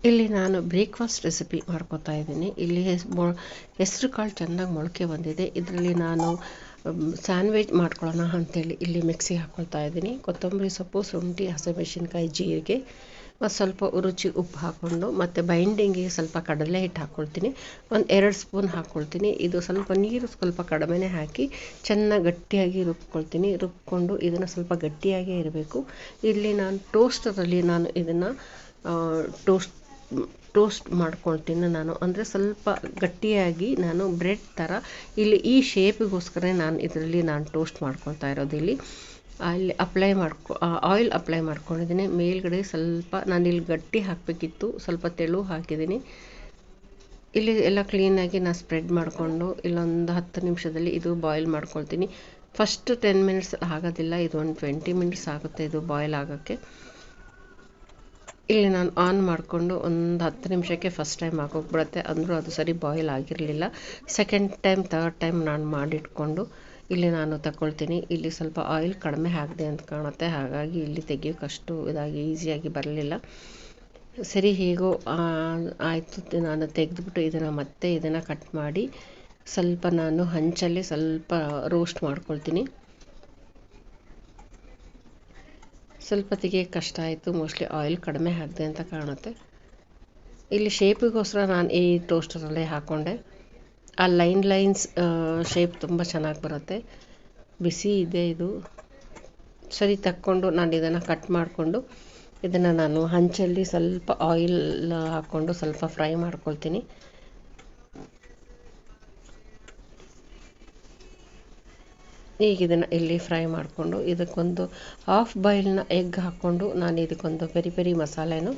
ಇಲ್ಲಿ ನಾನು breakfast recipe ಮಾಡ್ಕೊತಾ ಇದ್ದೀನಿ. ಇಲ್ಲಿ ಹೆಸರು ಕಾಳು ಚೆನ್ನಾಗಿ ಮೊಳಕೆ ಬಂದಿದೆ. ಇದರಲ್ಲಿ ನಾನು ಸ್ಯಾಂಡ್ವಿಚ್ ಮಾಡ್ಕೊಳ್ಳೋಣ ಅಂಥೇಳಿ ಇಲ್ಲಿ ಮಿಕ್ಸಿಗೆ ಹಾಕ್ಕೊಳ್ತಾ ಇದ್ದೀನಿ. ಕೊತ್ತಂಬರಿ ಸೊಪ್ಪು, ಶುಂಠಿ, ಹಸಿಮೆಣಸಿನ್ಕಾಯಿ, ಜೀರಿಗೆ ಮತ್ತು ಸ್ವಲ್ಪ ರುಚಿ ಉಪ್ಪು ಹಾಕ್ಕೊಂಡು, ಮತ್ತು ಬೈಂಡಿಂಗಿಗೆ ಸ್ವಲ್ಪ ಕಡಲೆ ಹಿಟ್ಟು ಹಾಕ್ಕೊಳ್ತೀನಿ. ಒಂದು 2 ಸ್ಪೂನ್ ಹಾಕ್ಕೊಳ್ತೀನಿ. ಇದು ಸ್ವಲ್ಪ ನೀರು ಸ್ವಲ್ಪ ಕಡಿಮೆನೇ ಹಾಕಿ ಚೆನ್ನಾಗಿ ಗಟ್ಟಿಯಾಗಿ ರುಬ್ಕೊಳ್ತೀನಿ. ರುಬ್ಕೊಂಡು ಇದನ್ನು ಸ್ವಲ್ಪ ಗಟ್ಟಿಯಾಗೇ ಇರಬೇಕು. ಇಲ್ಲಿ ನಾನು ಟೋಸ್ಟರಲ್ಲಿ ನಾನು ಇದನ್ನು ಟೋಸ್ಟ್ ಮಾಡ್ಕೊಳ್ತೀನಿ ನಾನು. ಅಂದರೆ ಸ್ವಲ್ಪ ಗಟ್ಟಿಯಾಗಿ ನಾನು ಬ್ರೆಡ್ ಥರ ಇಲ್ಲಿ ಈ ಶೇಪಿಗೋಸ್ಕರ ನಾನು ಟೋಸ್ಟ್ ಮಾಡ್ಕೊಳ್ತಾ ಇರೋದು. ಇಲ್ಲಿ ಅಲ್ಲಿ ಆಯಿಲ್ ಅಪ್ಲೈ ಮಾಡ್ಕೊಂಡಿದ್ದೀನಿ. ಮೇಲ್ಗಡೆ ಸ್ವಲ್ಪ ನಾನಿಲ್ಲಿ ಗಟ್ಟಿ ಹಾಕಬೇಕಿತ್ತು, ಸ್ವಲ್ಪ ತೆಳು ಹಾಕಿದ್ದೀನಿ. ಇಲ್ಲಿ ಎಲ್ಲ ಕ್ಲೀನಾಗಿ ನಾನು ಸ್ಪ್ರೆಡ್ ಮಾಡಿಕೊಂಡು ಇಲ್ಲೊಂದು 10 ನಿಮಿಷದಲ್ಲಿ ಇದು ಬಾಯ್ಲ್ ಮಾಡ್ಕೊಳ್ತೀನಿ. ಫಸ್ಟ್ 10 ಮಿನಿಟ್ಸ್ ಆಗೋದಿಲ್ಲ, ಇದು ಒಂದು 20 ಮಿನಿಟ್ಸ್ ಆಗುತ್ತೆ ಇದು ಬಾಯ್ಲ್ ಆಗೋಕ್ಕೆ. ಇಲ್ಲಿ ನಾನು ಆನ್ ಮಾಡಿಕೊಂಡು ಒಂದು 10 ನಿಮಿಷಕ್ಕೆ ಫಸ್ಟ್ ಟೈಮ್ ಹಾಕೋಗ್ಬಿಡುತ್ತೆ. ಅಂದರೂ ಅದು ಸರಿ ಬಾಯ್ಲ್ ಆಗಿರಲಿಲ್ಲ. ಸೆಕೆಂಡ್ ಟೈಮ್, ಥರ್ಡ್ ಟೈಮ್ ನಾನು ಮಾಡಿಟ್ಕೊಂಡು ಇಲ್ಲಿ ನಾನು ತಗೊಳ್ತೀನಿ. ಇಲ್ಲಿ ಸ್ವಲ್ಪ ಆಯಿಲ್ ಕಡಿಮೆ ಹಾಕಿದೆ ಅಂತ ಕಾಣುತ್ತೆ, ಹಾಗಾಗಿ ಇಲ್ಲಿ ತೆಗಿಯೋಕ್ಕಷ್ಟು ಇದಾಗಿ ಈಸಿಯಾಗಿ ಬರಲಿಲ್ಲ. ಸರಿ, ಹೇಗೋ ಆಯಿತು. ನಾನು ತೆಗೆದುಬಿಟ್ಟು ಇದನ್ನು ಕಟ್ ಮಾಡಿ ಸ್ವಲ್ಪ ನಾನು ಹಂಚಲ್ಲಿ ಸ್ವಲ್ಪ ರೋಸ್ಟ್ ಮಾಡ್ಕೊಳ್ತೀನಿ. ಸ್ವಲ್ಪ ತೆಗಿಯೋಕ್ಕೆ ಕಷ್ಟ ಆಯಿತು, ಮೋಸ್ಟ್ಲಿ ಆಯಿಲ್ ಕಡಿಮೆ ಹಾಕಿದೆ ಅಂತ ಕಾಣುತ್ತೆ. ಇಲ್ಲಿ ಶೇಪಿಗೋಸ್ಕರ ನಾನು ಈ ಟೋಸ್ಟರಲ್ಲೇ ಹಾಕ್ಕೊಂಡೆ. ಆ ಲೈನ್ಸ್ ಶೇಪ್ ತುಂಬ ಚೆನ್ನಾಗಿ ಬರುತ್ತೆ. ಬಿಸಿ ಇದೆ ಇದು. ಸರಿ, ತಕ್ಕೊಂಡು ನಾನು ಇದನ್ನು ಕಟ್ ಮಾಡಿಕೊಂಡು ಇದನ್ನು ನಾನು ಹಂಚಲ್ಲಿ ಸ್ವಲ್ಪ ಆಯಿಲ್ ಹಾಕ್ಕೊಂಡು ಸ್ವಲ್ಪ ಫ್ರೈ ಮಾಡ್ಕೊಳ್ತೀನಿ. ಈಗ ಇದನ್ನು ಇಲ್ಲಿ ಫ್ರೈ ಮಾಡಿಕೊಂಡು ಇದಕ್ಕೊಂದು ಹಾಫ್ ಬಾಯ್ಲ್ನ ಎಗ್ ಹಾಕ್ಕೊಂಡು ನಾನು ಇದಕ್ಕೊಂದು ಪೆರಿ ಪೆರಿ ಮಸಾಲೆನೂ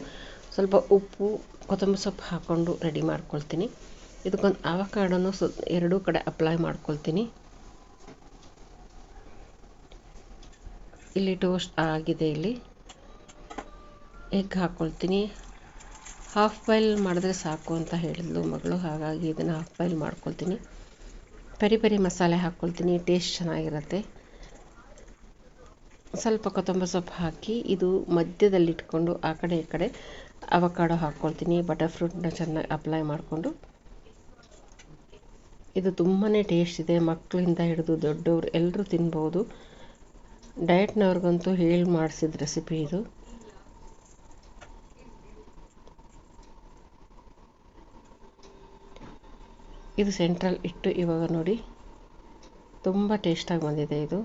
ಸ್ವಲ್ಪ ಉಪ್ಪು, ಕೊತ್ತಂಬರಿ ಸೊಪ್ಪು ಹಾಕ್ಕೊಂಡು ರೆಡಿ ಮಾಡ್ಕೊಳ್ತೀನಿ. ಇದಕ್ಕೊಂದು ಅವಕಾಡೋನು ಎರಡೂ ಕಡೆ ಅಪ್ಲೈ ಮಾಡ್ಕೊಳ್ತೀನಿ. ಇಲ್ಲಿ ಟೋಸ್ಟ್ ಆಗಿದೆ. ಇಲ್ಲಿ ಎಗ್ ಹಾಕ್ಕೊಳ್ತೀನಿ. ಹಾಫ್ ಬಾಯ್ಲ್ ಮಾಡಿದ್ರೆ ಸಾಕು ಅಂತ ಹೇಳಿದ್ಲು ಮಗಳು, ಹಾಗಾಗಿ ಇದನ್ನು ಹಾಫ್ ಬಾಯ್ಲ್ ಮಾಡ್ಕೊಳ್ತೀನಿ. ಪೆರಿ ಪೆರಿ ಮಸಾಲೆ ಹಾಕ್ಕೊಳ್ತೀನಿ, ಟೇಸ್ಟ್ ಚೆನ್ನಾಗಿರುತ್ತೆ. ಸ್ವಲ್ಪ ಕೊತ್ತಂಬರಿ ಸೊಪ್ಪು ಹಾಕಿ ಇದು ಮಧ್ಯದಲ್ಲಿಟ್ಕೊಂಡು ಆ ಕಡೆ ಈ ಕಡೆ ಅವಕಾಡೋ ಹಾಕ್ಕೊಳ್ತೀನಿ. ಬಟರ್ ಫ್ರೂಟ್ನ ಚೆನ್ನಾಗಿ ಅಪ್ಲೈ ಮಾಡಿಕೊಂಡು. ಇದು ತುಂಬಾ ಟೇಸ್ಟ್ ಇದೆ. ಮಕ್ಕಳಿಂದ ಹಿಡಿದು ದೊಡ್ಡವರು ಎಲ್ಲರೂ ತಿನ್ಬೋದು. ಡಯಟ್ನವ್ರಿಗಂತೂ ಹೇಳಿ ಮಾಡಿಸಿದ ರೆಸಿಪಿ ಇದು. ಇದು ಸೆಂಟ್ರಲ್ ಇಟ್ಟು ಇವಾಗ ನೋಡಿ ತುಂಬ ಟೇಸ್ಟಾಗಿ ಬಂದಿದೆ ಇದು.